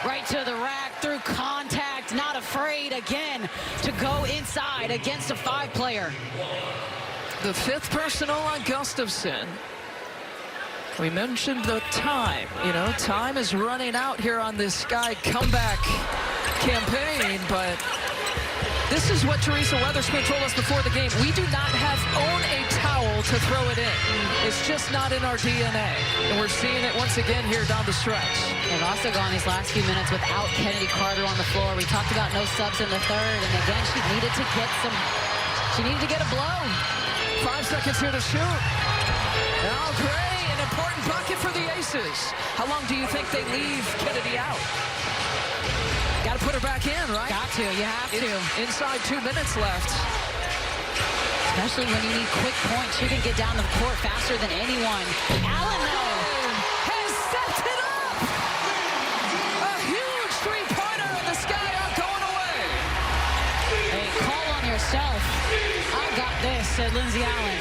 right to the rack, through contact, not afraid again to go inside against a 5-player. The 5th personal on Gustafson. We mentioned the time. You know, time is running out here on this Sky comeback campaign, but this is what Teresa Weatherspoon told us before the game. We do not own a towel to throw it in. It's just not in our DNA. And we're seeing it once again here down the stretch. They've also gone these last few minutes without Kennedy Carter on the floor. We talked about no subs in the 3rd, and again, she needed to get a blow. 5 seconds here to shoot. Now Gray, an important bucket for the Aces. How long do you think they leave Kennedy out? Got to put her back in, right? Got to, you have to. Inside 2 minutes left. Especially when you need quick points. She can get down the court faster than anyone. Allen, though, has stepped it up. A huge 3-pointer, and the Sky aren't going away. Hey, call on yourself. I got this, said Lindsay Allen.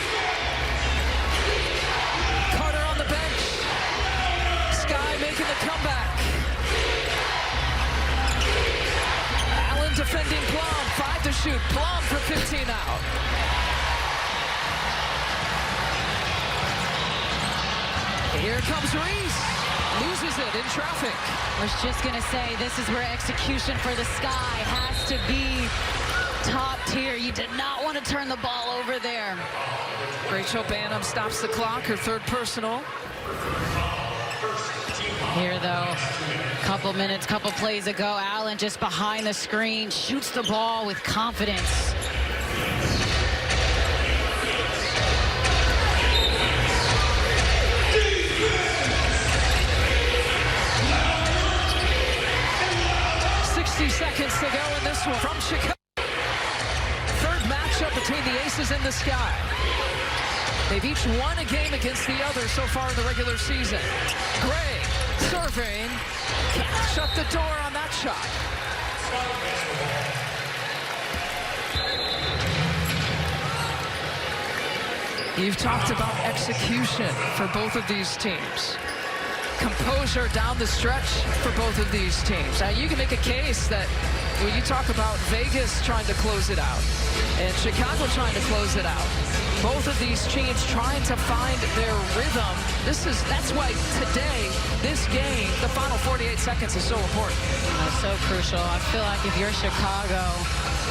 Carter on the bench. Sky making the comeback. Allen defending Plum. 5 to shoot. Plum for 15 out. Here comes Reese. Loses it in traffic. I was just going to say, this is where execution for the Sky has to be top tier. You did not want to turn the ball over there. Rachel Banham stops the clock, her 3rd personal. Here, though, couple minutes, couple plays ago, Allen just behind the screen, shoots the ball with confidence. Seconds to go in this one from Chicago. 3rd matchup between the Aces and the Sky. They've each won a game against the other so far in the regular season. Gray serving. Can't shut the door on that shot. You've talked about execution for both of these teams. Composure down the stretch for both of these teams. Now, you can make a case that when you talk about Vegas trying to close it out and Chicago trying to close it out, both of these teams trying to find their rhythm. That's why today, this game, the final 48 seconds is so important. That's so crucial. I feel like if you're Chicago,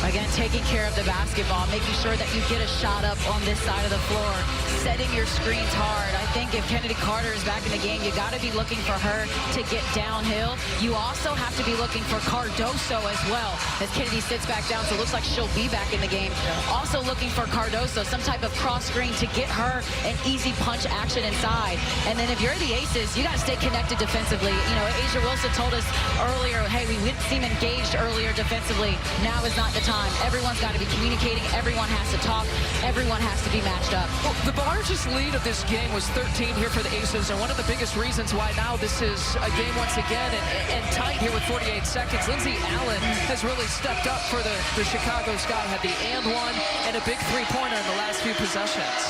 again, taking care of the basketball, making sure that you get a shot up on this side of the floor, setting your screens hard. I think if Kennedy Carter is back in the game, you got to be looking for her to get downhill. You also have to be looking for Cardoso as well, as Kennedy sits back down, so it looks like she'll be back in the game. Also looking for Cardoso, some type of cross screen to get her an easy punch action inside. And then if you're the Aces, you got to stay connected defensively. You know, Asia Wilson told us earlier, hey, we didn't seem engaged earlier defensively. Now is not the time. Everyone's got to be communicating. Everyone has to talk. Everyone has to be matched up. Well, the largest lead of this game was 13 here for the Aces, and one of the biggest reasons why now this is a game once again and tight here with 48 seconds. Lindsay Allen has really stepped up for the Chicago Sky. Had the and one and a big 3-pointer in the last few possessions.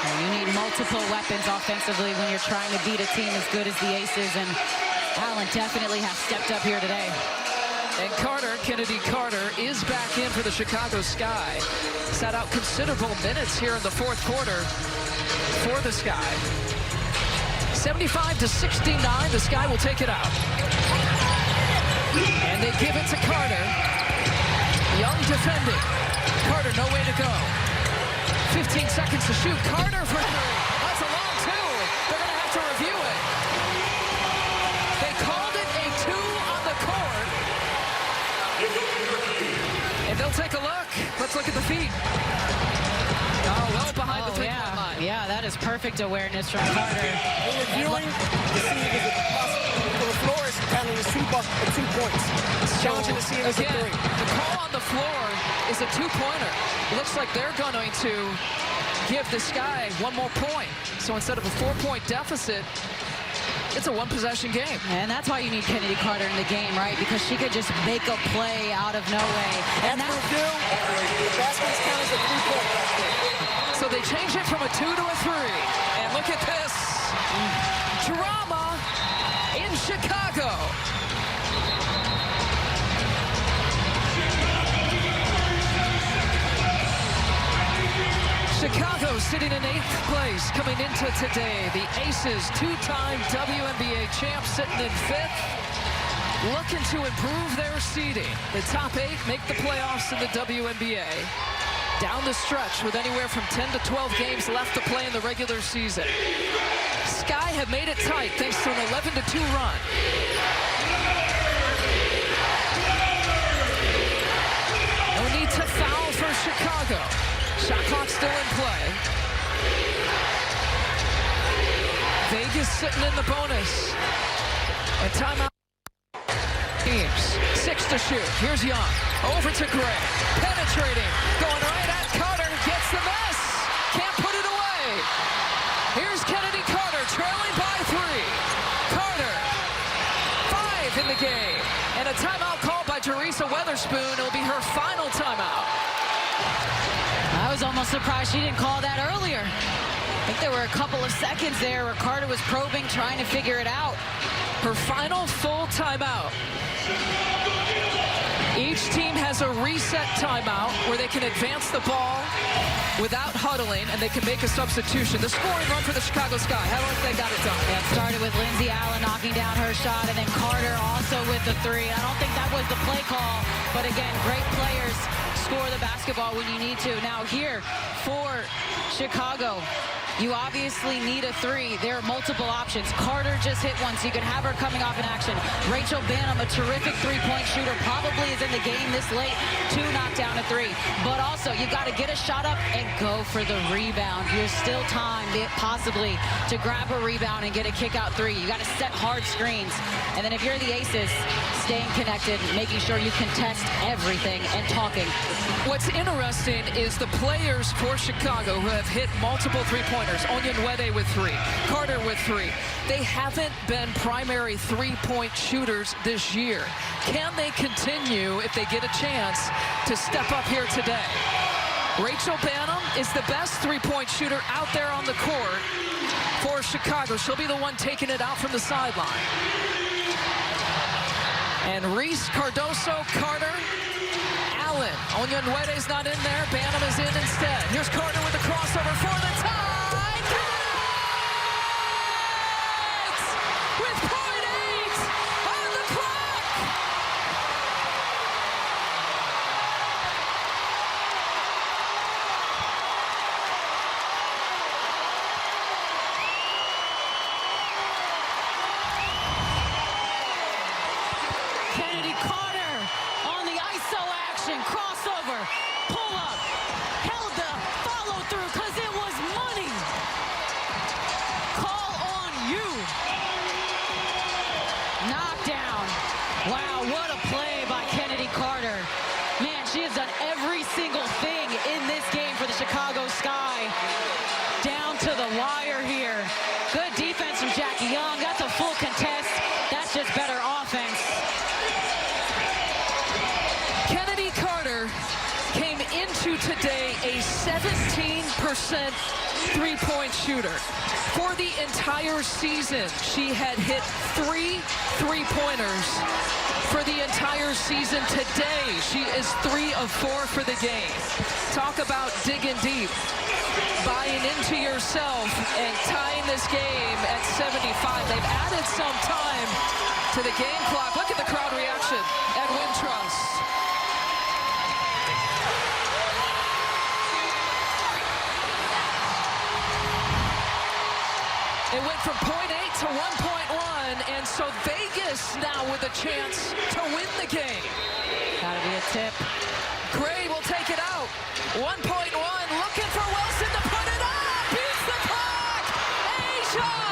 You need multiple weapons offensively when you're trying to beat a team as good as the Aces, and Allen definitely has stepped up here today. And Kennedy Carter, is back in for the Chicago Sky. Sat out considerable minutes here in the 4th quarter for the Sky. 75-69, the Sky will take it out. And they give it to Carter. Young defending. Carter, no way to go. 15 seconds to shoot. Carter for 3. That's a long 2. They're going to have to review it. They called it a 2 on the court. And they'll take a look. Let's look at the feet. Oh, well behind the 3-point line. Yeah, that is perfect awareness from Carter. When reviewing, you see the floor is counting as 2 points. It's challenging to see it as a 3. The call on the floor is a 2-pointer. It looks like they're going to give the Sky 1 more point. So instead of a 4-point deficit, it's a 1-possession game. And that's why you need Kennedy Carter in the game, right? Because she could just make a play out of no way. And that review, the basket is counted as a 3-point. So they change it from a 2 to a 3. And look at this. Drama in Chicago. Chicago sitting in 8th place coming into today. The ACES, two-time WNBA champs, sitting in 5th, looking to improve their seeding. The top 8 make the playoffs in the WNBA. Down the stretch with anywhere from 10 to 12 games left to play in the regular season. Sky have made it tight thanks to an 11-2 run. No need to foul for Chicago. Shot clock still in play. Vegas sitting in the bonus. And timeout. Teams. 6 to shoot. Here's Young. Over to Gray. Penetrating. Going right at Carter. Gets the miss. Can't put it away. Here's Kennedy Carter trailing by 3. Carter. 5 in the game. And a timeout called by Teresa Weatherspoon. It'll be her final timeout. I was almost surprised she didn't call that earlier. I think there were a couple of seconds there where Carter was probing, trying to figure it out. Her final full timeout. Each team has a reset timeout where they can advance the ball without huddling, and they can make a substitution. The scoring run for the Chicago Sky. How long they got it done? Yeah, it started with Lindsay Allen knocking down her shot, and then Carter also with the 3. I don't think that was the play call, but again, great players score the basketball when you need to. Now here for Chicago, you obviously need a 3. There are multiple options. Carter just hit one, so you can have her coming off in action. Rachel Banham, a terrific three-point shooter, probably is in the game this late to knock down a 3. But also, you've got to get a shot up and go for the rebound. There's still time, possibly, to grab a rebound and get a kick-out 3. You got to set hard screens. And then if you're the Aces, staying connected, making sure you contest everything and talking. What's interesting is the players for Chicago who have hit multiple three-pointers. Onyenwere with 3, Carter with 3. They haven't been primary three-point shooters this year. Can they continue if they get a chance to step up here today? Rachel Banham is the best three-point shooter out there on the court for Chicago. She'll be the one taking it out from the sideline. And Reese, Cardoso, Carter, Allen. Onyenwere's not in there. Banham is in instead. Here's Carter with the crossover for the tie. With 0.8 on the clock. Kennedy Carter on the ISO action, crossover, pull up, held the follow through because it was money. Call on you. Knockdown. Wow, what a play by Kennedy Carter. Man, she has done every single thing in this game for the Chicago Sky. Down to the wire here. Good defense from Jackie Young. That's a full contest. That's just better offense. Kennedy Carter came into today a 17% three-point shooter. For the entire season, she had hit 3 three-pointers. For the entire season today, she is 3 of 4 for the game. Talk about digging deep, buying into yourself, and tying this game at 75. They've added some time to the game clock. Look at the crowd reaction at Wintrust. It went from 0.8 to 1.1, and so Vegas now with a chance to win the game. Gotta be a tip. Gray will take it out. 1.1, looking for Wilson to put it up. Beats the clock. Asia!